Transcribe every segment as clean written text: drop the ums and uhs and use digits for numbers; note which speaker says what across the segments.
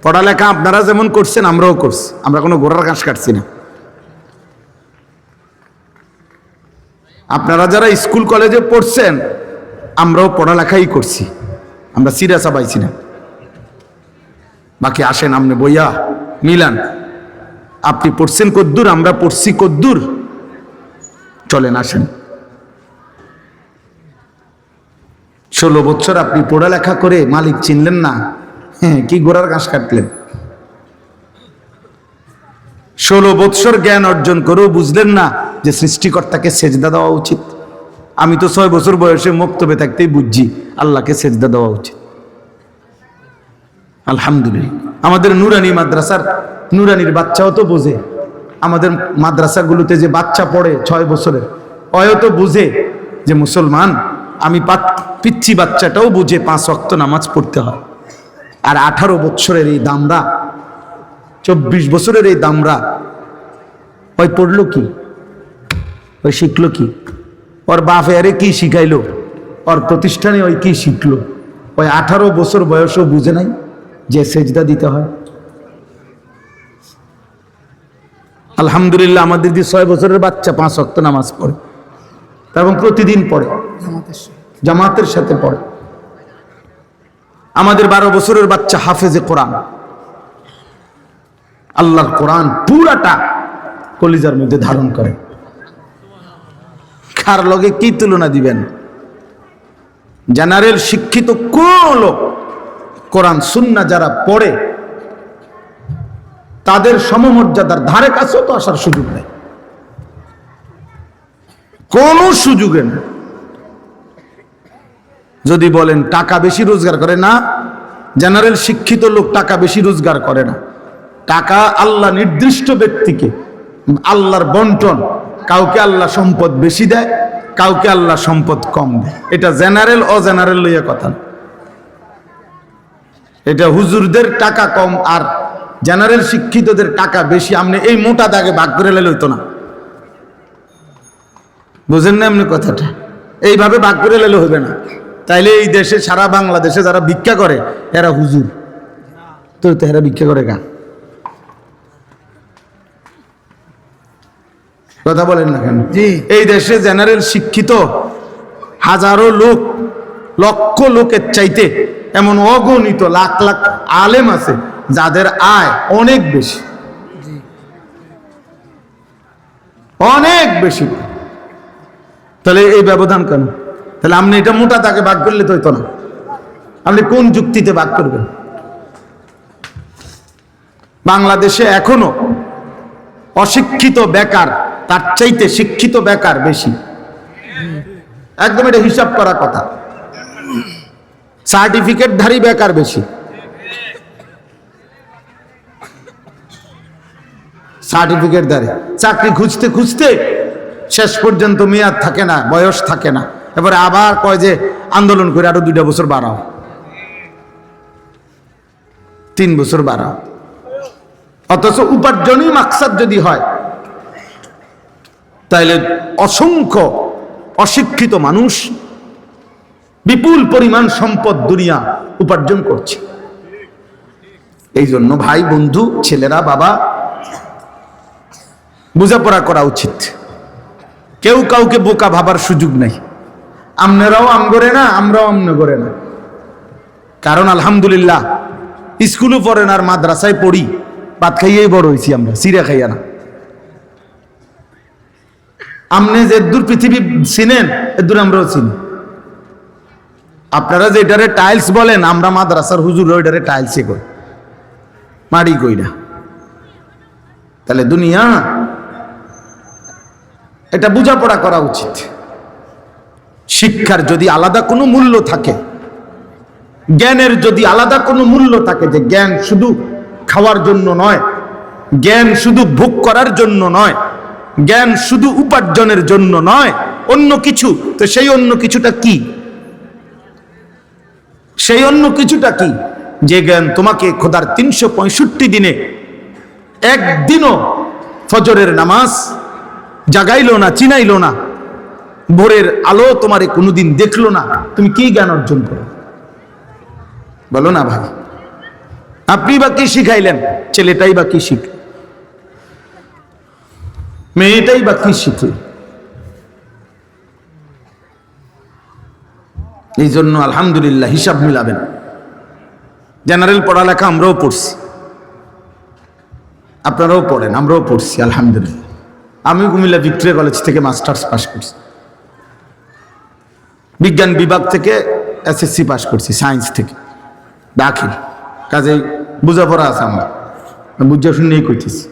Speaker 1: পড়ালেখা আপনারা যেমন করছেন আমরাও করছি, আমরা কোনো গোড়ার ঘাস কাটছি না। আপনারা যারা স্কুল কলেজে পড়ছেন আমরাও পড়ালেখাই করছি, আমরা সিরিয়াস পাইছি না। বাকি আসেন আপনি বইয়া মিলান, আপনি পড়ছেন কদ্দুর, আমরা পড়ছি কদ্দুর, চলেন আসেন। 16 বছর আপনি পড়ালেখা করে মালিক চিনলেন না, হ্যাঁ কি গোড়ার ঘাস কাটলেন। 16 বছর জ্ঞান অর্জন করেও বুঝলেন না যে সৃষ্টিকর্তাকে সেজদা দেওয়া উচিত। আমি তো 6 বছর বয়সে মুক্তবে থাকতেই বুঝছি আল্লাহকে সেজদা দেওয়া উচিত। আলহামদুলিল্লাহ, আমাদের নুরানি মাদ্রাসার নুরানির বাচ্চাও তো বোঝে, আমাদের মাদ্রাসাগুলোতে যে বাচ্চা পড়ে 6 বছরের, অয় তো বুঝে যে মুসলমান। আমি পিচ্ছি বাচ্চাটাও বুঝে 5 ওয়াক্ত নামাজ পড়তে হয়। আর 18 বছরের এই দামরা, 24 বছরের এই দামরা, ওই পড়লো কি, ওই শিখলো কি, ওর বাপ আরে কি শিখাইলো, ওর প্রতিষ্ঠানে ওই কি শিখলো, ওই 18 বছর বয়সও বুঝে নাই যে সেজদা দিতে হয়। আলহামদুলিল্লাহ, আমাদের যে 6 বছরের বাচ্চা 5 ওয়াক্ত নামাজ পড়ে এবং প্রতিদিন পড়ে, জামাতের সাথে পড়ে। আমাদের 12 বছরের বাচ্চা হাফেজে কোরআন, আল্লাহর কোরআন পুরাটা কলিজার মধ্যে ধারণ করে। কার লগে কি তুলনা দিবেন? জেনারেল শিক্ষিত কোন লোক কোরআন সুন্নাহ যারা পড়ে তাদের সমমর্যাদার ধারে কাছেও তো আসার সুযোগ নেই, কোন সুযোগে না। যদি বলেন টাকা বেশি রোজগার করে, না, জেনারেল শিক্ষিত লোক টাকা বেশি রোজগার করে না। টাকা আল্লাহ নির্দিষ্ট ব্যক্তিকে, আল্লাহর বন্টন, কাউকে আল্লাহ সম্পদ বেশি দেয়, কাউকে আল্লাহ সম্পদ কম দেয়। এটা জেনারেল ও জেনারেল লইয়া কথা না। এটা হুজুরদের টাকা কম আর জেনারেল শিক্ষিতদের টাকা বেশি, আপনি এই মোটা দাগে ভাগ করে লেলে হইতো না। বুঝেন না এমনি কথাটা? এইভাবে ভাগ করে লেলে হবে না। তাইলে এই দেশে, সারা বাংলাদেশে যারা ভিক্ষা করে এরা হুজুর, তো এরা ভিক্ষা করে কেন? কথা বলেন না কেন? এই দেশে জেনারেল শিক্ষিত হাজারো লোক, লক্ষ লোকের চাইতে এমন অগণিত লাখ লাখ আলেম আছে যাদের আয় অনেক বেশি, অনেক বেশি। তাহলে এই ব্যবধান কেন? তাহলে আপনি এটা মোটা তাকে ভাগ করলে তো হইতো না। আপনি কোন যুক্তিতে ভাগ করবেন? বাংলাদেশে এখনো অশিক্ষিত বেকার তার চাইতে শিক্ষিত বেকার বেশি, একদম এটা হিসাব করা কথা। সার্টিফিকেটধারী বেকার বেশি, সার্টিফিকেটধারী চাকরি খুঁজতে খুঁজতে শেষ পর্যন্ত মেয়াদ থাকে না, বয়স থাকে না, এবারে আবার কয় যে আন্দোলন করে আরো 2 বছর বাড়াও, 3 বছর বাড়াও। অথচ উপার্জনই মাকসাদ যদি হয় তাইলে অসংখ্য অশিক্ষিত মানুষ বিপুল পরিমাণ সম্পদ দুনিয়া উপার্জন করছে। এই জন্য ভাই, বন্ধু, ছেলেরা, বাবা, বোঝাপড়া করা উচিত। কেউ কাউকে বোকা ভাবার সুযোগ নাই। আপনারাও আম করে না, আমরাও আমনে করে না। কারণ আলহামদুলিল্লাহ স্কুলও পড়েন আর মাদ্রাসায় পড়ি, ভাত খাইয়েই বড় হয়েছি আমরা, সিরা খাইয়া না। আপনি যে দূর পৃথিবী চিনেন এদূর আমরাও চিনি। আপনারা যে এটারে টাইলস বলেন, আমরা মাদ্রাসার হুজুর ওইটারে টাইলসে কই, মাড়ি কই না। তাহলে দুনিয়া এটা বোঝাপড়া করা উচিত। শিক্ষার যদি আলাদা কোনো মূল্য থাকে, জ্ঞানের যদি আলাদা কোনো মূল্য থাকে, যে জ্ঞান শুধু খাওয়ার জন্য নয়, জ্ঞান শুধু ভোগ করার জন্য নয়, জ্ঞান শুধু উপার্জনের জন্য নয়, অন্য কিছু, তো সেই অন্য কিছুটা কি? সেই অন্য কিছুটা কি? যে জ্ঞান তোমাকে খোদার 365 দিনে একদিনও ফজরের নামাজ জাগাইলো না, চিনাইলো না, ভোরের আলো তোমারে কোনোদিন দেখলো না, তুমি কি জ্ঞান অর্জন করো? বলো না ভাই। আপনি বা কি শিখাইলেন? ছেলেটাই বা কি শিখল, মেয়েটাই বা কি শিখল? এই জন্য আলহামদুলিল্লাহ হিসাব মিলাবেন। জেনারেল পড়ালেখা আমরাও পড়ছি, আপনারাও পড়েন, আমরাও পড়ছি আলহামদুলিল্লাহ। আমি কুমিল্লা ভিক্টোরিয়া কলেজ থেকে মাস্টার্স পাস করছি, বিজ্ঞান বিভাগ থেকে এসএসসি পাস করছি, সায়েন্স থেকে দাখিল। কাজেই বুঝাপড়া আছে আমার, বুঝা শুনেই কইতেছি,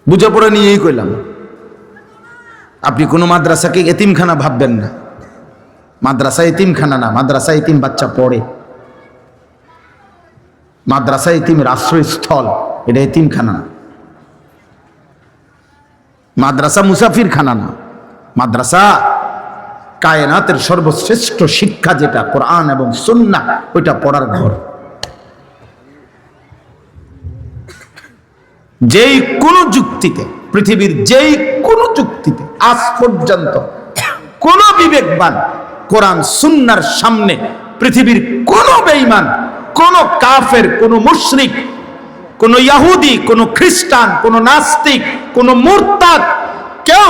Speaker 1: বুঝাপড়া নিয়েই কইলাম। আপনি কোনো মাদ্রাসাকে এতিমখানা ভাববেন না। মাদ্রাসা এতিমখানা না, মাদ্রাসা এতিম বাচ্চা পড়ে। মাদ্রাসা এতিমের আশ্রয়স্থল, এটা এতিমখানা না। মাদ্রাসা মুসাফির খানা না, মাদ্রাসা কায়নাতের সর্বশ্রেষ্ঠ শিক্ষা যেটা কোরআন এবং সুন্নাহ, ওইটা পড়ার ঘর। যেই কোন যুক্তিতে, পৃথিবীর যেই কোন যুক্তিতে আজ পর্যন্ত কোন বিবেকবান কোরআন সুন্নাহর সামনে, পৃথিবীর কোন বেঈমান, কোন কাফের, কোন মুশরিক, কোন ইহুদি, কোন খ্রিস্টান, কোন নাস্তিক, কোন মুরতাদ, কেউ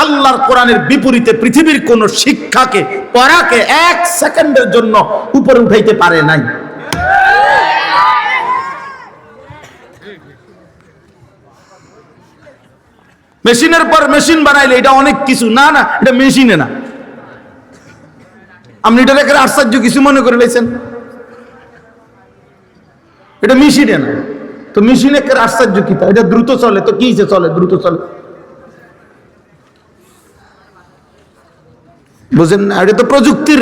Speaker 1: আল্লাহর কোরআনের বিপরীতে পৃথিবীর কোন শিক্ষাকে, পড়াকে এক সেকেন্ডের জন্য উপরে উঠাইতে পারে নাই। মেশিনের পর মেশিন বানাইলে এটা অনেক কিছু না, না এটা মেশিনে না। আপনি এটা রেখে আশ্চর্য কিছু মনে করে লেছেন, এটা মেশিনে না। তো মেশিনে আশ্চর্য কি? এটা দ্রুত চলে, তো কি চলে? দ্রুত চলে, বুঝেন না? এটা তো প্রযুক্তির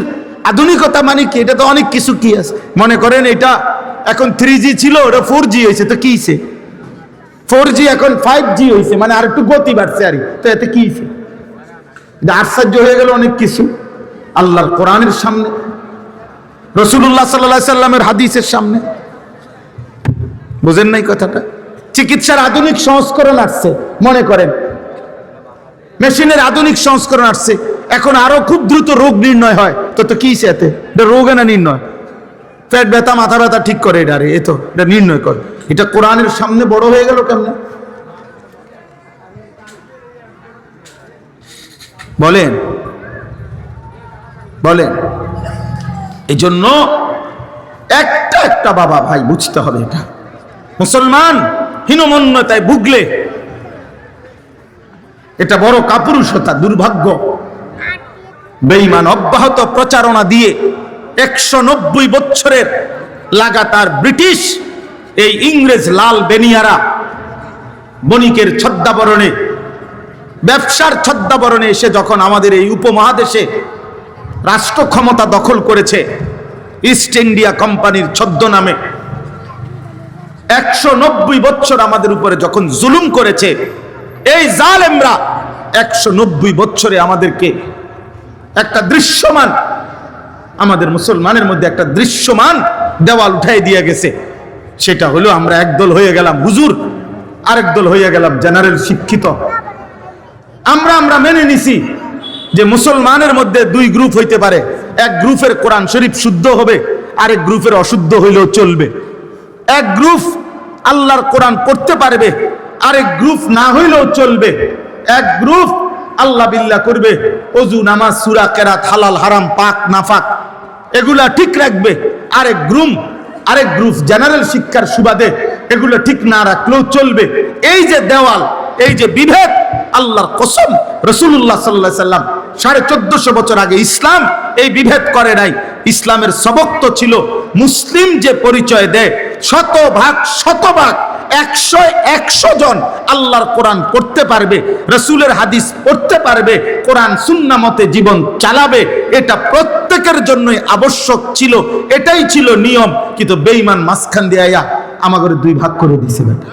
Speaker 1: আধুনিকতা। মানে কি? এটা তো অনেক কিছু কি আছে। মনে করেন এটা এখন 3G ছিল, ওটা 4G হয়েছে, তো কি হয়েছে? 4G এখন 5G হয়েছে, মানে আর একটু গতি বাড়ছে। আর তো এতে কি হয়েছে? এটা আশ্চর্য হয়ে গেল অনেক কিছু আল্লাহর কোরআনের সামনে, রাসূলুল্লাহ সাল্লাল্লাহু আলাইহি সাল্লামের হাদিসের সামনে। বুঝেন নাই কথাটা? চিকিৎসার আধুনিক সংস্করণ আসছে, মনে করেন মেশিনের আধুনিক সংস্করণ আসছে, এখন আরো খুব দ্রুত রোগ নির্ণয় হয়। তো কি এতে? এটা রোগ না নির্ণয়, পেট ব্যথা, মাথা ব্যথা ঠিক করে, এটা আরে এতো এটা নির্ণয় করে। এটা কোরআনের সামনে বড় হয়ে গেল কেমনে? বলেন বলেন। এই জন্য একটা একটা বাবা ভাই বুঝতে হবে, এটা মুসলমান হীনমন্যতায় ভুগলে এটা বড় কাপুরুষতা, দুর্ভাগ্য। বেঈমান অব্যাহত প্রচারণা দিয়ে 190 বছরের লাগাতার ব্রিটিশ এই ইংরেজ লাল বেনিয়ারা বণিকের ছদ্মাবরণে, ব্যবসার ছদ্মাবরণে এসে যখন আমাদের এই উপমহাদেশে রাষ্ট্র ক্ষমতা দখল করেছে, ইস্ট ইন্ডিয়া কোম্পানির ছদ্মনামে 190 বছর আমাদের উপরে যখন জুলুম করেছে, এই জালেমরা 190 বছরে আমাদেরকে একটা দৃশ্যমান, আমাদের মুসলমানের মধ্যে একটা দৃশ্যমান দেওয়াল উঠাই দিয়ে গেছে। সেটা হলো আমরা একদল হয়ে গেলাম হুজুর, আরেক দল হয়ে গেলাম জেনারেল শিক্ষিত। আমরা মেনে নিছি যে মুসলমানের মধ্যে 2 গ্রুপ হইতে পারে। এক গ্রুপের কোরআন শরীফ শুদ্ধ হবে, আরেক গ্রুপের অশুদ্ধ হইলেও চলবে। এক গ্রুপ আল্লাহর কোরআন পড়তে পারবে, আরেক গ্রুপ না হইলেও চলবে। এক গ্রুপ আল্লাহ বিল্লাহ করবে, ওযু নামাজ সূরা কেরাত হালাল হারাম পাক নাফাক এগুলা ঠিক রাখবে। আরেক গ্রুপ জেনারেল শিক্ষার সুবাদে এগুলো ঠিক না রাখলেও চলবে। এই যে দেওয়াল, এই যে বিভেদ, আল্লাহর কসম রাসূলুল্লাহ সাল্লাল্লাহু আলাইহি সাল্লাম 1450 বছর আগে ইসলাম এই বিভেদ করে নাই। ইসলামের সবক তো ছিল মুসলিম যে পরিচয় দেয়, শতভাগ 100 জন আল্লাহর কোরআন পড়তে পারবে, রাসূলের হাদিস পড়তে পারবে, কোরআন সুন্নাহ মতে জীবন চালাবে, এটা প্রত্যেকের জন্যই আবশ্যক ছিল। এটাই ছিল নিয়ম। কিন্তু বেঈমান মাঝখান দিয়ে আয়া আমাদের 2 ভাগ করে দিয়েছে। বেটা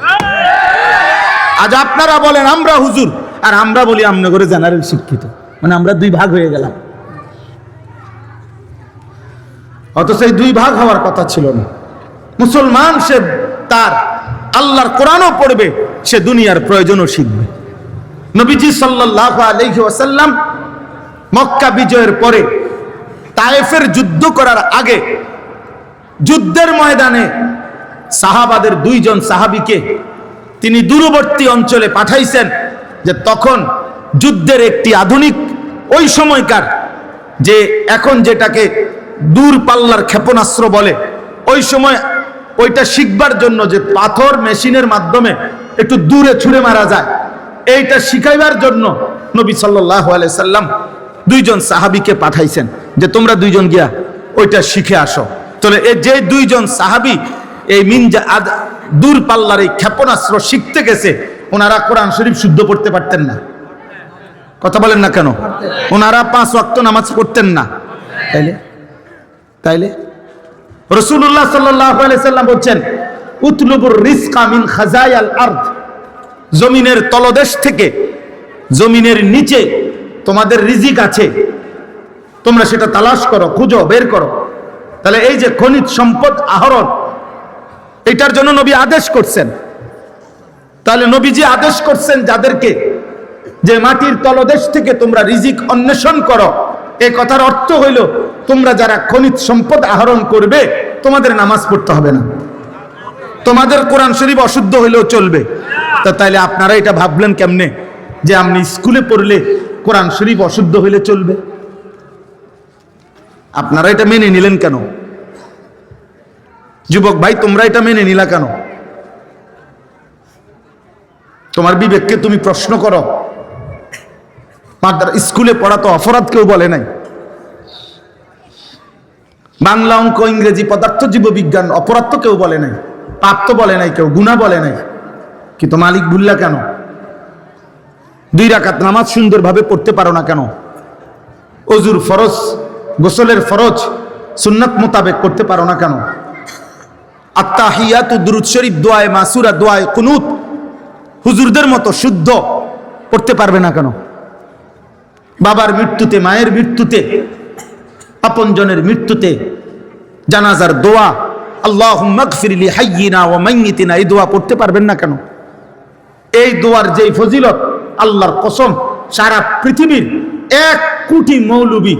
Speaker 1: আজ আপনারা বলেন আমরা হুজুর, আর আমরা বলি আমনে করে জেনারেল শিক্ষিত, মানে আমরা 2 ভাগ হয়ে গেলাম। অথচ এই 2 ভাগ হওয়ার কথা ছিল না। মুসলমান সে তার আল্লাহর কোরআনও পড়বে, সে দুনিয়ার প্রয়োজনও শিখবে। নবীজি সাল্লাল্লাহু আলাইহি ওয়াসাল্লাম মক্কা বিজয়ের পরে তায়েফের যুদ্ধ করার আগে যুদ্ধের ময়দানে সাহাবাদের দুইজন সাহাবীকে তিনি দূরবর্তী অঞ্চলে পাঠাইছেন, যে তখন যুদ্ধের একটি আধুনিক ওই সময়কার যে এখন যেটাকে দূর পাল্লার ক্ষেপণাস্ত্র বলে, ওই সময় ওইটা শিখবার জন্য যে পাথর মেশিনের মাধ্যমে একটু দূরে ছুঁড়ে মারা যায়, এইটা শিখাইবার জন্য নবী সাল্লাল্লাহু আলাইহি সাল্লাম দুইজন সাহাবীকে পাঠাইছেন যে তোমরা দুইজন গিয়া ওইটা শিখে আসো। তাহলে এই যে দুইজন সাহাবী এই দূর পাল্লার এই ক্ষেপণাস্ত্র শিখতে গেছে, ওনারা কোরআন শরীফ শুদ্ধ পড়তে পারতেন না। কথা বলেন না কেন? ওনারা 5 ওয়াক্ত নামাজ পড়তেন না। তাইলে রাসূলুল্লাহ সাল্লাল্লাহু আলাইহি সাল্লাম বলেন উতলুবুর রিজকা মিন খাজায়াল আরদ, জমিনের তলদেশ থেকে, জমিনের নিচে তোমাদের রিজিক আছে, তোমরা সেটা তালাশ করো, খুঁজো, বের করো। তাহলে এই যে খনিজ সম্পদ আহরণ, এটার জন্য নবী আদেশ করছেন। তাহলে নবীজি আদেশ করছেন যাদেরকে যে মাটির তলদেশ থেকে তোমরা রিজিক অন্বেষণ করো, এই কথার অর্থ হইল তোমরা যারা খনিজ সম্পদ আহরণ করবে তোমাদের নামাজ পড়তে হবে না, তোমাদের কোরআন শরীফ অশুদ্ধ হইলেও চলবে। তা তাইলে আপনারা এটা ভাবলেন কেমনে যে আপনি স্কুলে পড়লে কোরআন শরীফ অশুদ্ধ হইলে চলবে? আপনারা এটা মেনে নিলেন কেন? যুবক ভাই, তোমরা এটা মেনে নিলা কেন? তোমার বিবেককে তুমি প্রশ্ন করো। স্কুলে পড়া তো অপরাধ কেউ বলে নাই। বাংলা, অঙ্ক, ইংরেজি, পদার্থ, জীববিজ্ঞান অপরাধ তো কেউ বলে নাই, পাপ তো বলে নাই কেউ, গুনাহ বলে নাই। কিন্তু মালিক ভুললা কেন? 2 রাকাত নামাজ সুন্দরভাবে পড়তে পারো না কেন? ওযুর ফরজ, গোসলের ফরজ সুন্নাত মোতাবেক করতে পারো না কেন? আত্তাহিয়াতু, দুরূদ শরীফ, দোয়ায়ে মাসুরা, দোয়ায়ে কুনুত হুজুরদের মতো শুদ্ধ পড়তে পারবে না কেন? বাবার মৃত্যুতে, মায়ের মৃত্যুতে, আপনজনের মৃত্যুতে জানাজার দোয়া আল্লাহুম্মা গফির লি হাইয়িনা ওয়া মাইয়িতিনা, এই দোয়া পড়তে পারবেন না কেন? এই দোয়ার যেই ফজিলত, আল্লাহর কসম সারা পৃথিবীর 1 কোটি মৌলবী,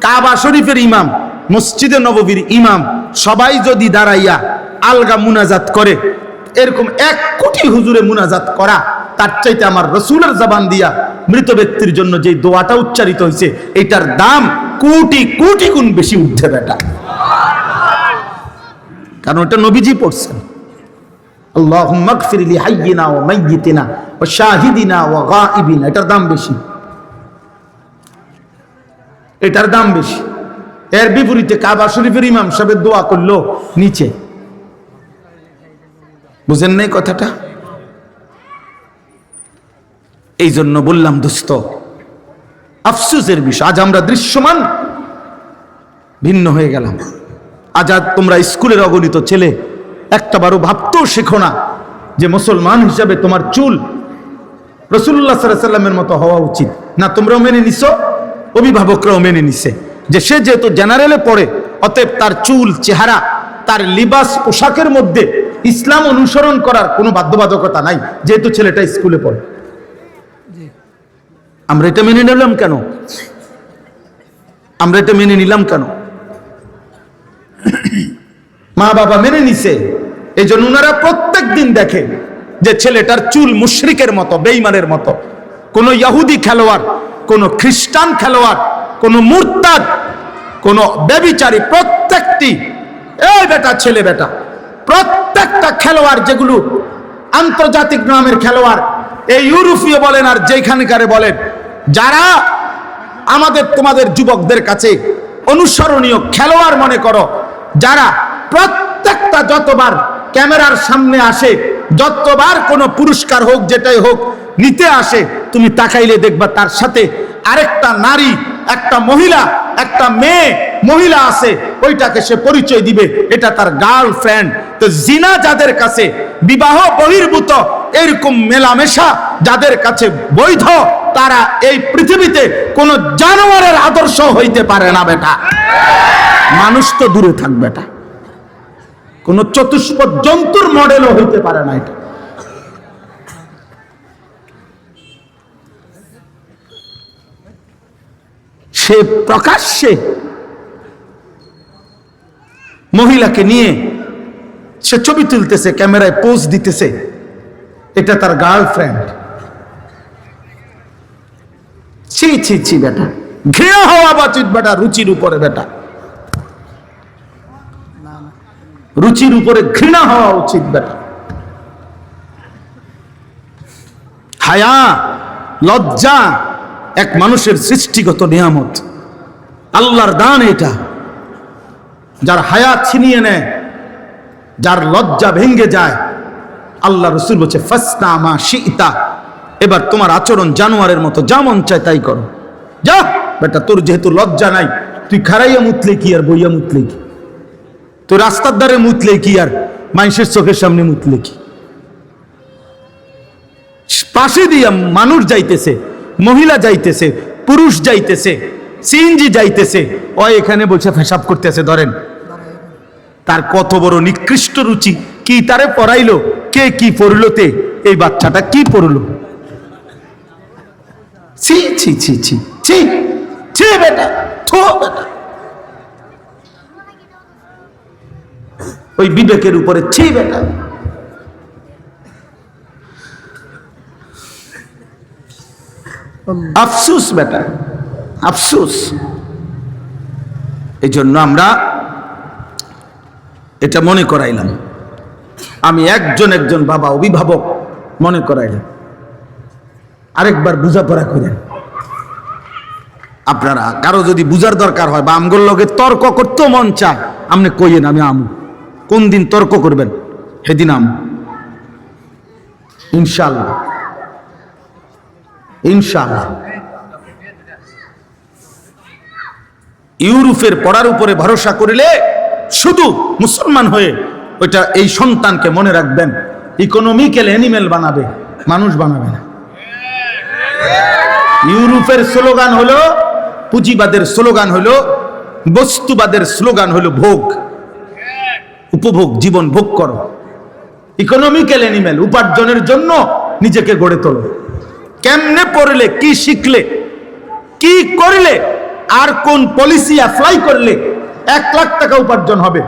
Speaker 1: কাবা শরীফের ইমাম, মসজিদে নববীর ইমাম, সবাই যদি দাঁড়াইয়া আলগা মুনাজাত করে, এরকম 1 কোটি হুজুরে মুনাজাত করা, তার চাইতে আমার রাসূলের জবান দিয়া মৃত ব্যক্তির জন্য যে দোয়াটা উচ্চারিত হয়েছে, এটার দাম কোটি কোটি গুণ বেশি উঠে বেটা। কারণ এটা নবীজি পড়ছেন, আল্লাহুম্মা গফির লি হাইয়িনা ওয়া মাইয়িতিনা ওয়া শাহিদিনা ওয়া গায়িবিনা, এটার দাম বেশি, এটার দাম বেশি। এর বিপরীতে কাবা শরীফের ইমাম সাহেবের দোয়া করলো নিচে। বুঝেন নাই কথাটা? এই জন্য বললাম দোস্ত, আফসোসের বিষয় আজ আমরা দৃশ্যমান ভিন্ন হয়ে গেলাম। আজ তোমরা স্কুলের অগণিত ছেলে একটাবারও ভাবতেও শেখো না যে মুসলমান হিসাবে তোমার চুল রাসূলুল্লাহ সাল্লাল্লাহু আলাইহি ওয়াসাল্লামের মতো হওয়া উচিত না। তোমরাও মেনে নিছো, অভিভাবকরাও মেনে নিছে যে সে যেহেতু জেনারেলে পড়ে, অতএব তার চুল, চেহারা, তার লিবাস, পোশাকের মধ্যে ইসলাম অনুসরণ করার কোনো বাধ্যবাধকতা নাই, যেহেতু ছেলেটা স্কুলে পড়ে। আমরা এটা মেনে নিলাম কেন? আমরা এটা মেনে নিলাম কেন? মা বাবা মেনে নিছে, এই জন্য ওনারা প্রত্যেক দিন দেখে যে ছেলেটার চুল মুশরিকের মতো, বেঈমানের মতো। কোন ইহুদি খেলোয়াড়, কোন খ্রিস্টান খেলোয়াড়, কোন মুরতাদ, কোন ব্যভিচারী, প্রত্যেকটি এই বেটা ছেলে বেটা, প্রত্যেকটা খেলোয়াড় যেগুলো আন্তর্জাতিক নামের খেলোয়াড়, এই ইউরোপীয় বলেন আর যেখানকারে বলেন, যারা আমাদের তোমাদের যুবকদের কাছে অনুসরণীয় খেলোয়াড় মনে করো, যারা প্রত্যেকটা যতবার ক্যামেরার সামনে আসে, যতবার কোনো পুরস্কার হোক যেটাই হোক নিতে আসে, তুমি তাকাইলে দেখবা তার সাথে আরেকটা নারী, একটা মহিলা, একটা মেয়ে মহিলা আছে, ওইটাকে সে পরিচয় দিবে এটা তার গার্লফ্রেন্ড। তো জিনা যাদের কাছে বিবাহ বহির্ভূত এরকম মেলামেশা যাদের কাছে বৈধ, তারা এই পৃথিবীতে কোন জানোয়ারের আদর্শ হইতে পারে না বেটা। মানুষ তো দূরে থাক বেটা, কোন চতুষ্পদ জন্তুর মডেলও হইতে পারে না এটা। সে প্রকাশ্যে মহিলাকে নিয়ে সে ছবি তুলতেছে, ক্যামেরায় পোজ দিতেছে, এটা তার গার্লফ্রেন্ড। ছি ছি ছি বেটা, ঘৃণা হওয়া উচিত বেটা, রুচির উপরে বেটা, রুচির উপরে ঘৃণা হওয়া উচিত বেটা। হায়া, লজ্জা এক মানুষের সৃষ্টিগত নিয়ামত, আল্লাহর দান এটা। যার হায়া ছিনিয়ে নেয়, যার লজ্জা ভেঙ্গে যায়, আল্লাহ রসুল বলছে ফাসনা মা শিতা, এবার তোমার আচরণ জানোয়ারের মতো, যা মন চায় তাই করো, যা বেটা। তোর যেহেতু লজ্জা নাই, তুই খারাইয়া মুতলে কি আর বইয়া মুতলে কি, তুই রাস্তার ধারে মুতলে কি আর মানুষের চোখের সামনে মুতলে কি। পাশে দিয়া মানুষ যাইতেছে, মহিলা যাইতেছে, পুরুষ যাইতেছে, সিএনজি যাইতেছে, ও এখানে বসে পেশাব করতেছে, ধরেন তার কত বড় নিকৃষ্ট রুচি। কি তারে পড়াইলো, কে কি পড়লো, তে এই বাচ্চাটা কি পড়লো, ছি ছি ছি ছি ছি ছি বেটা, থো বেটা, ওই বিবেকের উপরে ছি বেটা। আফসুস বেটা, আফসুস। এই জন্য আমরা এটা মনে করাইলাম, আমি একজন বাবা অভিভাবক মনে করাইলাম, আরেকবার বুঝাপড়া করেন। আপনারা কারো যদি বুঝার দরকার হয় বা আমগোর লগে তর্ক করতেও মন চায়, আপনি কইয়েন আমি আমু। কোন দিন তর্ক করবেন সেদিন আমু, ইনশাআল্লাহ ইনশাআল্লাহ। ইউরোপের পড়ার উপরে ভরসা করিলে শুধু মুসলমান হয়ে ওইটা, এই সন্তানকে মনে রাখবেন ইকোনমিক্যাল অ্যানিমেল বানাবে, মানুষ বানাবে না। ইউরোপের স্লোগান হলো, পুঁজিবাদের স্লোগান হলো, বস্তুবাদের স্লোগান হলো ভোগ, উপভোগ, জীবন ভোগ করো। ইকোনমিক্যাল অ্যানিমেল, উপার্জনের জন্য নিজেকে গড়ে তোলো। কেমনে পড়লে, কি শিখলে, কি করলে, আর কোন পলিসি অ্যাপ্লাই করলে 1 লাখ টাকা উপার্জন হবে,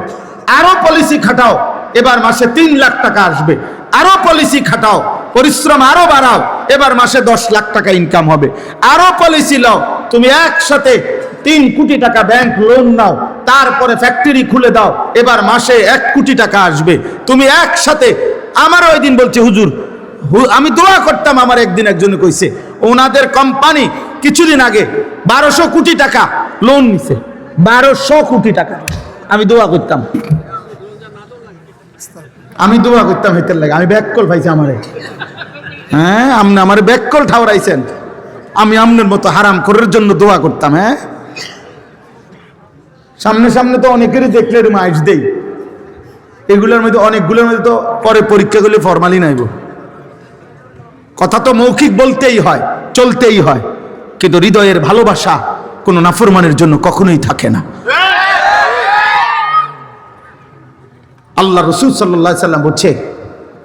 Speaker 1: আরো পলিসি খাটাও, এবার মাসে 3 লাখ টাকা আসবে, আরো পলিসি খাটাও, পরিশ্রম আরো বাড়াও, এবার মাসে 10 লাখ টাকা ইনকাম হবে, আরো পলিসি লাও, তুমি একসাথে 3 কোটি টাকা ব্যাংক লোন নাও, তারপরে ফ্যাক্টরি খুলে দাও, এবার মাসে 1 কোটি টাকা আসবে। তুমি একসাথে, আমার ওই দিন বলছে হুজুর, আমি দোয়া করতাম, আমার একদিন একজনে কইছে ওনাদের কোম্পানি কিছুদিন আগে 1200 কোটি টাকা লোন নিছে, 1200 কোটি টাকা। আমি দোয়া করতাম, হেতের লাগে, আমি ব্যাককল পাইছি আমারে। হ্যাঁ, আপনি আমার ব্যাককল ঠাউরাইছেন, আমি আপনার মতো হারাম করার জন্য দোয়া করতাম। হ্যাঁ, সামনে সামনে তো অনেকেরই দেখলে মাইজ দেই, এগুলোর মধ্যে অনেকগুলোর মধ্যে তো পরে পরীক্ষা করলে ফরমালি নাইব। কথা তো মৌখিক বলতেই হয়, চলতেই হয়, কিন্তু হৃদয়ের ভালোবাসা কোনো নাফরমানের জন্য কখনোই থাকে না। আল্লাহ রাসূল সাল্লাল্লাহু আলাইহি সাল্লাম বলছে,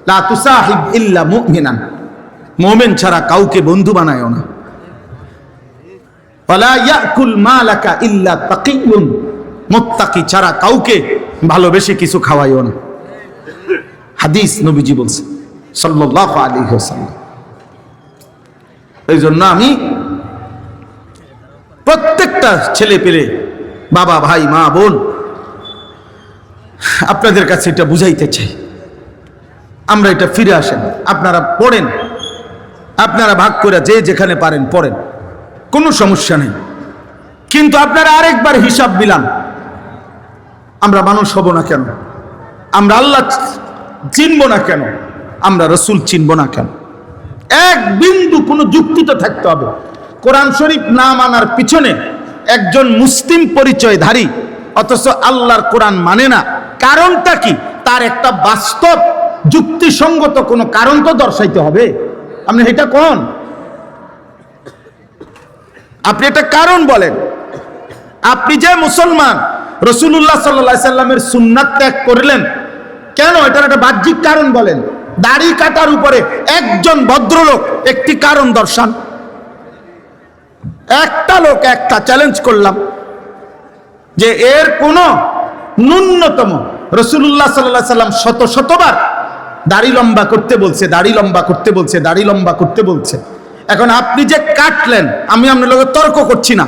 Speaker 1: লা তুসাহিব ইল্লা মুমিনান, মুমিন ছাড়া কাউকে বন্ধু বানায়ও না। ওয়ালা ইয়াকুল মালাকা ইল্লা তাকিয়ুন, মুত্তাকি ছাড়া কাউকে ভালোবেসে কিছু খাওয়াইও না। হাদিস নবীজি বলছে সাল্লাল্লাহু আলাইহি ওয়াসাল্লাম। এই জন্য আমি প্রত্যেকটা ছেলে পেলে, বাবা, ভাই, মা, বোন, আপনাদের কাছে এটা বুঝাইতে চাই, আমরা এটা ফিরে আসেন, আপনারা পড়েন, আপনারা ভাগ করে যে যেখানে পারেন পড়েন, কোনো সমস্যা নেই। কিন্তু আপনারা আরেকবার হিসাব দিলাম, আমরা মানুষ হব না কেন, আমরা আল্লাহ চিনব না কেন, আমরা রসুল চিনব না কেন? এক বিন্দু কোনো যুক্তি তো থাকতে হবে। কোরআন শরীফ না মানার পিছনে একজন মুসলিম পরিচয়ধারী অথচ আল্লাহর কোরআন মানে না, কারণটা কি? তার একটা বাস্তব যুক্তিসঙ্গত কোনো কারণ তো দর্শাইতে হবে। আপনি এটা কোন, আপনি এটা কারণ বলেন। আপনি যে মুসলমান, রাসূলুল্লাহ সাল্লাল্লাহু আলাইহি সাল্লামের সুন্নাত ত্যাগ করলেন কেন? এটার একটা বাহ্যিক কারণ বলেন। দাড়ি কাটার উপরে একজন ভদ্রলোক একটি কারণ দর্শান। একটা লোক, একটা চ্যালেঞ্জ করলাম যে এর কোনো ন্যূনতম রাসূলুল্লাহ সাল্লাল্লাহু আলাইহি সাল্লাম শতবার দাড়ি লম্বা করতে বলছে, দাড়ি লম্বা করতে বলছে, দাড়ি লম্বা করতে বলছে। এখন আপনি যে কাটলেন, আমি আপনার লগে তর্ক করছি না,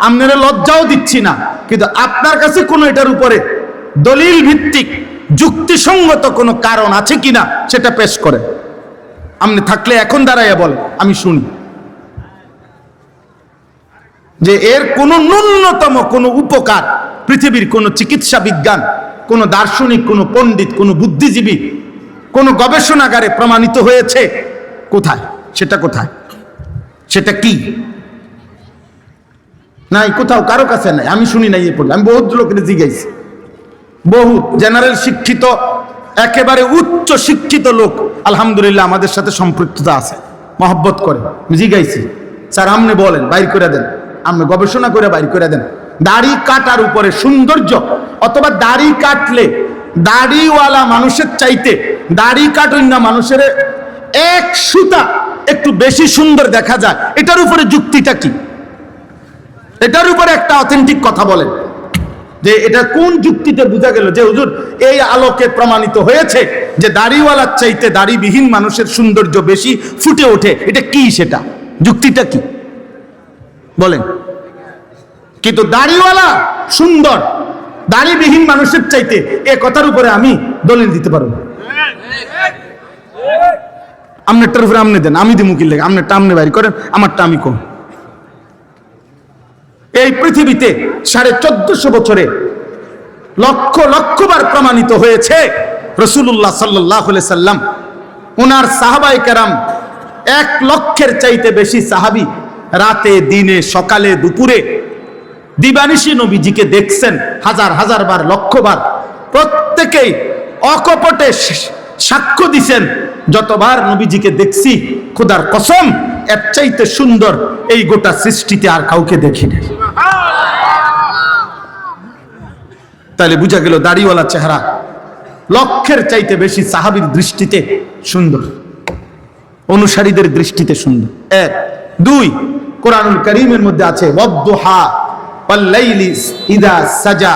Speaker 1: আপনার লজ্জাও দিচ্ছি না, কিন্তু আপনার কাছে কোনো এটার উপরে দলিল ভিত্তিক যুক্তিসঙ্গত কোনো কারণ আছে কিনা সেটা পেশ করেন। আপনি থাকলে এখন দাঁড়াইয়া বলেন, আমি শুনি যে এর কোনো ন্যূনতম কোনো উপকার পৃথিবীর কোনো চিকিৎসা বিজ্ঞান, কোনো দার্শনিক, কোনো পণ্ডিত, কোনো বুদ্ধিজীবী, কোনো গবেষণাগারে প্রমাণিত হয়েছে? কোথায় সেটা? কোথায় সেটা? কি নাই, কোথাও কারো কাছে নাই, আমি শুনি নাই এ পড়লে। আমি বহুত লোকের জিজ্ঞাসি, বহুত জেনারেল শিক্ষিত, একেবারে উচ্চ শিক্ষিত লোক আলহামদুলিল্লাহ আমাদের সাথে সম্পৃক্ততা আছে, মহব্বত করে। জিজ্ঞাসি, স্যার আপনি বলেন, বাইর করে দেন, আপনি গবেষণা করে বাইর করে দেন, দাড়ি কাটার উপরে সৌন্দর্য, অথবা দাড়ি কাটলে দাড়িওয়ালা মানুষের চাইতে দাড়ি কাটুন না মানুষের এক সুতা একটু বেশি সুন্দর দেখা যায়, এটার উপরে যুক্তিটা কি? এটার উপরে একটা অথেন্টিক কথা বলেন, যে এটা কোন যুক্তিতে বোঝা গেল যে হুজুর এই আলোকে প্রমাণিত হয়েছে যে দাড়িওয়ালার চাইতে দাড়িবিহীন মানুষের সৌন্দর্য বেশি ফুটে ওঠে? এটা কি? সেটা যুক্তিটা কি বলেন? কিন্তু দাড়িওয়ালা সুন্দর দাড়িবিহীন মানুষের চাইতে, এ কথার উপরে আমি দলিল দিতে পারবো? আপনারটার উপরে আপনি দেন, আমি দিমু কি লেগে? আপনারটা আপনি বাইর করেন, আমারটা আমি কম। এই পৃথিবীতে 1450 বছরে লক্ষ লক্ষবার প্রমাণিত হয়েছে রাসূলুল্লাহ সাল্লাল্লাহু আলাইহি সাল্লাম, ওনার সাহাবায়ে কেরাম 1 লক্ষের চাইতে বেশি সাহাবী রাতে দিনে সকালে দুপুরে দিবানিশি নবীজিকে দেখছেন হাজার হাজার বার, লক্ষবার। প্রত্যেকেই অকপটে সাক্ষ্য দিছেন, যতবার নবীজিকে দেখছি খোদার কসম এর চাইতে সুন্দর এই গোটা সৃষ্টিতে আর কাউকে দেখিনি। তাহলে বুঝা গেল দাড়িওয়ালা চেহারা লক্ষের চাইতে বেশি সাহাবীর দৃষ্টিতে সুন্দর, অনুসারীদের দৃষ্টিতে সুন্দর। 1 2 কোরআনুল কারীমের মধ্যে আছে ওয়াদ-দুহা ওয়াল লাইলি ইযা সাজা,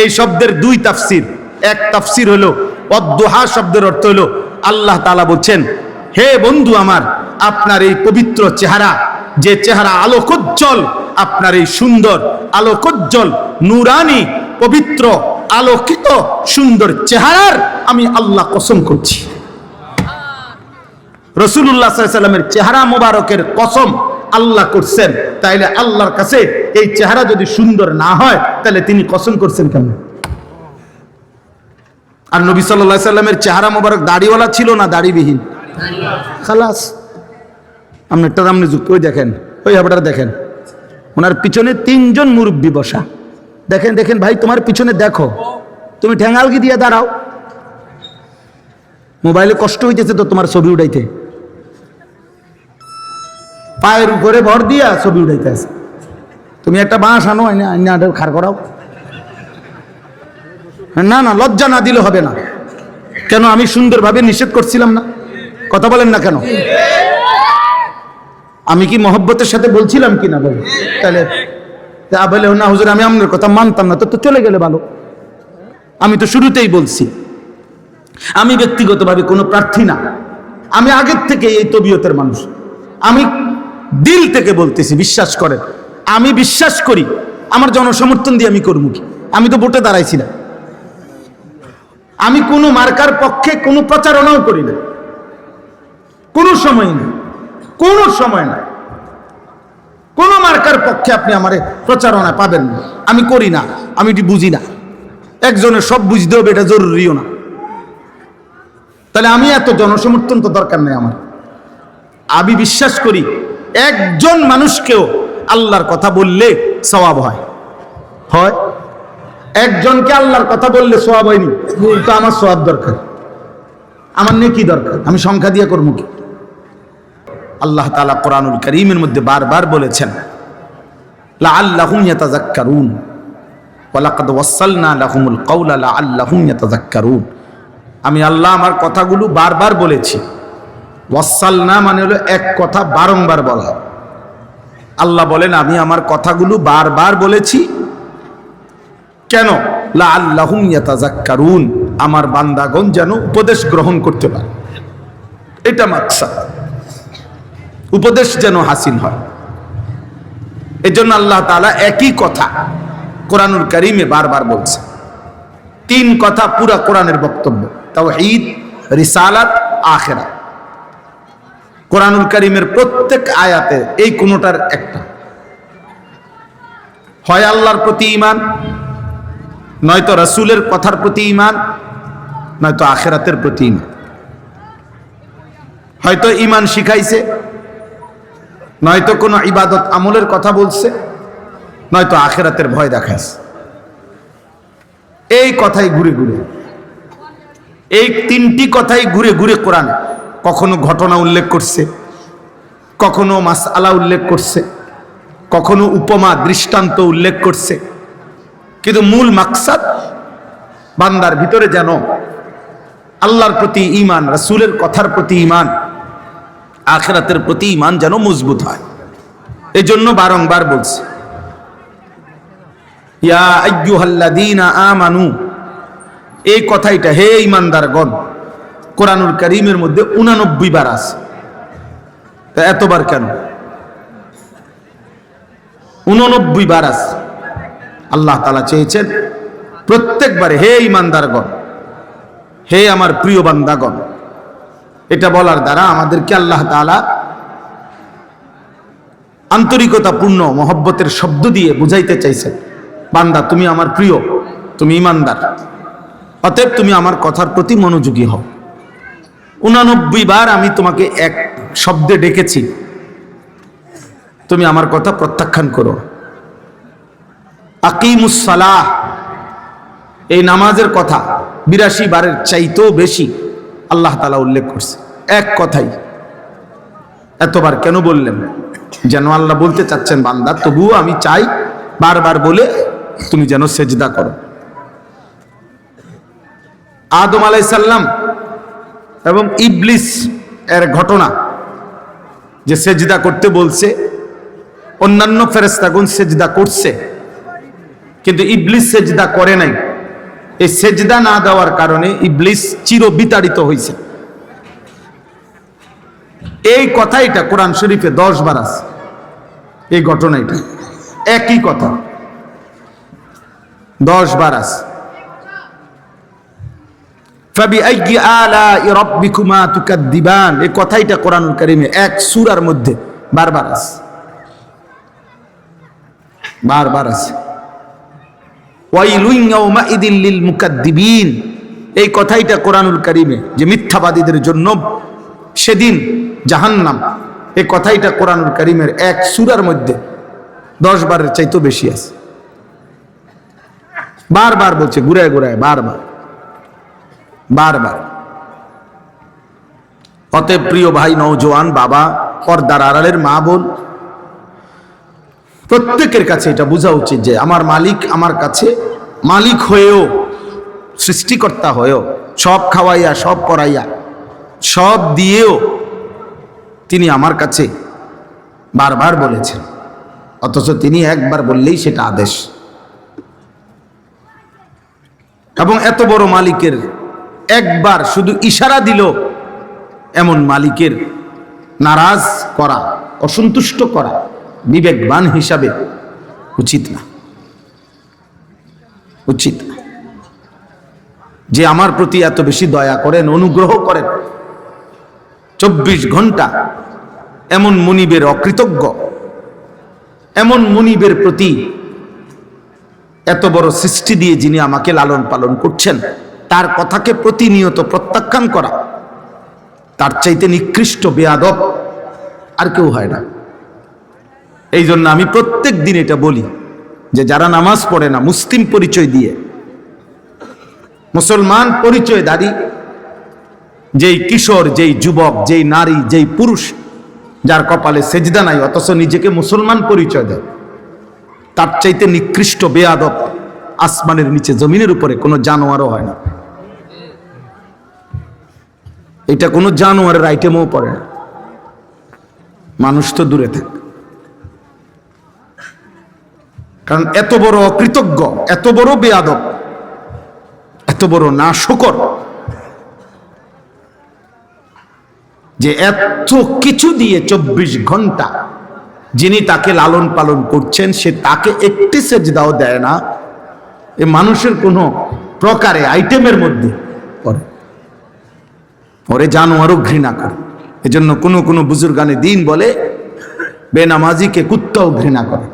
Speaker 1: এই শব্দের 2 তাফসীর। এক তাফসীর হলো ওয়াদ-দুহা শব্দের অর্থ হলো আল্লাহ তাআলা বলছেন, হে বন্ধু আমার, আপনার এই পবিত্র চেহারা, যে চেহারা আলোকোজ্জ্বল, আপনার এই সুন্দর আলোকোজ্জ্বল নূরানি পবিত্র আলোকিত সুন্দর চেহারার আমি আল্লাহ কসম করছি। রাসূলুল্লাহ সাল্লাল্লাহু আলাইহি সাল্লামের চেহারা মোবারকের কসম আল্লাহ করছেন, তাইলে আল্লাহর কাছে এই চেহারা যদি সুন্দর না হয় তাহলে তিনি কসম করছেন কেন? আর নবী সাল্লাল্লাহু আলাইহি সাল্লামের চেহারা মোবারক দাড়িওয়ালা ছিল না দাড়িবিহীন? খালাস। আপনারটা আপনি যুক্ত ওই দেখেন, ওই হাবড়াটা দেখেন, ওনার পিছনে 3 জন মুরব্বী বসা। দেখেন দেখেন ভাই, তোমার পিছনে দেখো, তুমি ঠ্যাঙ্গালগি দিয়ে দাঁড়াও, মোবাইলে কষ্ট হইতেছে তো তোমার ছবি উঠাইতে, পায়ের উপরে ভর দিয়া ছবি উঠাইতে আছে। তুমি একটা বাঁশ আনো, খাড় করাও। না না, লজ্জা না দিলে হবে না। কেন? আমি সুন্দরভাবে নিষেধ করছিলাম না? কথা বলেন না কেন? আমি কি মহব্বতের সাথে বলছিলাম কি না? বলে তাহলে বলে না হুজুর আমি আপনার কথা মানতাম না, তো চলে গেলে ভালো। আমি তো শুরুতেই বলছি আমি ব্যক্তিগতভাবে কোনো প্রার্থী না, আমি আগের থেকে এই তবিয়তের মানুষ। আমি দিল থেকে বলতেছি, বিশ্বাস করেন, আমি বিশ্বাস করি আমার জনসমর্থন দিয়ে আমি করবো কি? আমি তো ভোটে দাঁড়াইছি না, আমি কোনো মার্কার পক্ষে কোনো প্রচারণাও করি না, কোনো সময় না, কোনো সময় না, কোনো মার্কার পক্ষে আপনি আমার প্রচারণা পাবেন না। আমি করি না, আমি এটি বুঝি না। একজনের সব বুঝতে হবে এটা জরুরিও না। তাহলে আমি এত জনসমর্থন তো দরকার নেই আমার। আমি বিশ্বাস করি একজন মানুষকেও আল্লাহর কথা বললে সওয়াব হয়। হয় একজনকে আল্লাহর কথা বললে সওয়াব হয়নি, তো আমার সওয়াব দরকার, আমার নেকি দরকার। আমি সংখ্যা দিয়ে করবো কি? আল্লাহ তাআলা কোরআনুল কারীমের মধ্যে বারবার বলেছেন লাআল্লাহুম ইয়াতাযাক্কারুন ওয়া লাকাদ ওয়াসালনা লাহুমুল কাওলা লাআল্লাহুম ইয়াতাযাক্কারুন। আমি আল্লাহ আমার কথাগুলো বারবার বলেছি। ওয়াসালনা মানে হলো এক কথা বারংবার বলা। আল্লাহ বলেন আমি আমার কথাগুলো বারবার বলেছি। কেন? লাআল্লাহুম ইয়াতাযাক্কারুন, আমার বান্দাগণ যেন উপদেশ গ্রহণ করতে পারে। এটা মাকসাদ, উপদেশ যেন হাসিল হয়। এজন্য আল্লাহ তাআলা একই কথা কোরআনুল কারীমে বারবার বলছে। তিন কথা পুরা কোরআনের বক্তব্য, তাওহীদ, রিসালাত, আখিরাত। কোরআনুল কারীমের প্রত্যেক আয়াতে এই কোনটার একটা, হয় আল্লাহর প্রতি ঈমান, নয়তো রাসূলের কথার প্রতি ঈমান, নয়তো আখিরাতের প্রতি ঈমান। হয়তো ঈমান শিখাইছে, নয়তো কোনো ইবাদত আমলের কথা বলছে, নয়তো আখিরাতের ভয় দেখাইছে। এই কথাই ঘুরে ঘুরে, এই তিনটি কথাই ঘুরে ঘুরে কোরআন কখনো ঘটনা উল্লেখ করছে, কখনো মাসআলা উল্লেখ করছে, কখনো উপমা দৃষ্টান্ত উল্লেখ করছে। কিন্তু মূল মাকসাদ বান্দার ভিতরে যেন আল্লাহর প্রতি ঈমান, রাসূলের কথার প্রতি ঈমান, আখিরাতের প্রতি ঈমান যেন মজবুত হয়। এজন্য বারংবার বলছে, ইয়া আইয়ুহাল্লাযীনা আমানু, এই কথাইটা হে ঈমানদারগণ কোরআনুল কারীমের মধ্যে 89 বার আছে। তা এতবার কেন? 89 বার আছে। আল্লাহ তাআলা চেয়েছেন প্রত্যেকবারে হে ঈমানদারগণ, হে আমার প্রিয় বান্দাগণ। এটা বলার দ্বারা আমাদেরকে আল্লাহ তাআলা আন্তরিকতাপূর্ণ মহব্বতের শব্দ দিয়ে বুঝাইতে চাইছেন, বান্দা তুমি আমার প্রিয়, তুমি ঈমানদার, অতএব তুমি আমার কথার প্রতি মনোযোগী হও। 89 বার আমি তোমাকে এক শব্দে ডেকেছি, তুমি আমার কথা প্রত্যাখ্যান করো। আকিমুস সালাহ, এই নামাজের কথা 82 বারের চাইতেও বেশি আল্লাহ তাআলা উল্লেখ করছে এক কথাই। এতবার কেন বললেন? যেন আল্লাহ বলতে চাচ্ছেন, বান্দা তবুও আমি চাই বারবার বলে তুমি যেন সেজদা করো। আদম আলাইহিস সালাম এবং ইবলিস এর ঘটনা, যে সেজদা করতে বলছে, অন্যান্য ফেরেশতাগণ সেজদা করছে, কিন্তু ইবলিস সেজদা করে নাই। এই সেজদা না দেওয়ার কারণে ইবলিস চিরবিতাড়িত হয়েছে। এই কথাইটা কোরআন শরীফে 10 বার আছে। এই ঘটনাটা একই কথা 10 বার আছে। ফাবিআইয়ি আলাই রাব্বিকুমা তুকাদ্দিবান, এই কথাইটা কোরআনুল কারীমে এক সূরার মধ্যে বারবার আছে, বারবার আছে। ওয়াইলুন ইয়াউমাইদিন লিল মুকাদ্দিবিন, এই কথাইটা কোরআনুল কারীমে যে মিথ্যাবাদীদের জন্য সেদিন জাহান্নাম, এই কথাইটা কোরআনুল কারীমের এক সূরার মধ্যে 10 বারের চাইতেও বেশি আছে। বারবার বলছে, ঘুরায় ঘুরায়, বারবার বারবার। অতএব প্রিয় ভাই, নওজোয়ান বাবা, পর্দার আড়ালের মা বোন, প্রত্যেকের কাছে এটা বোঝা উচিত যে আমার মালিক আমার কাছে মালিক হয়েও, সৃষ্টিকর্তা হয়েও, সব খাওয়াইয়া, সব পড়াইয়া, সব দিয়েও তিনি আমার কাছে বারবার বলেছেন, অথচ তিনি একবার বললেই সেটা আদেশ। এবং এত বড় মালিকের একবার শুধু ইশারা দিল, এমন মালিকের নারাজ করা, অসন্তুষ্ট করা বিবেকবান হিসাবে উচিত না, উচিত না। যে আমার প্রতি এত বেশি দয়া করেন, অনুগ্রহ করেন, 24 ঘন্টা এমন মুনিবের অকৃতজ্ঞ, এমন মুনিবের প্রতি এত বড় সৃষ্টি দিয়ে যিনি আমাকে লালন পালন করছেন, তার কথাকে প্রতিনিয়ত প্রত্যাখ্যান করা, তার চাইতে নিকৃষ্ট বেয়াদব আর কেউ হয় না। এই জন্য আমি প্রত্যেক দিন এটা বলি যে যারা নামাজ পড়ে না, মুসলিম পরিচয় দিয়ে, মুসলমান পরিচয় দাঁড়ি, যেই কিশোর, যেই যুবক, যেই নারী, যেই পুরুষ, যার কপালে সেজদা নাই অথচ নিজেকে মুসলমান পরিচয় দেয়, তার চাইতে নিকৃষ্ট বেয়াদব আসমানের নিচে, জমিনের উপরে কোনো জানোয়ারও হয় না। এটা কোনো জানোয়ারের আইটেমও পড়ে না, মানুষ তো দূরে থাকে। কারণ এত বড় অকৃতজ্ঞ, এত বড় বেয়াদব এত বড় না শুকর যে এত কিছু দিয়ে 24 ঘন্টা যিনি তাকে লালন পালন করছেন সে তাকে একটি সেজদাও দেয় না। এ মানুষের কোনো প্রকারে আইটেমের মধ্যে পড়ে, পরে জানোয়ারও ঘৃণা করে। এজন্য কোনো কোনো বুজুর্গানে দিন বলে বেনামাজিকে কুত্তাও ঘৃণা করে,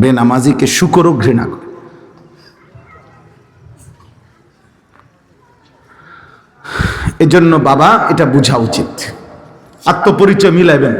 Speaker 1: বেনামাজিকে শুকরও ঘৃণা করে। এজন্য বাবা এটা বোঝা উচিত। আত্মপরিচয় মিলাইবেন।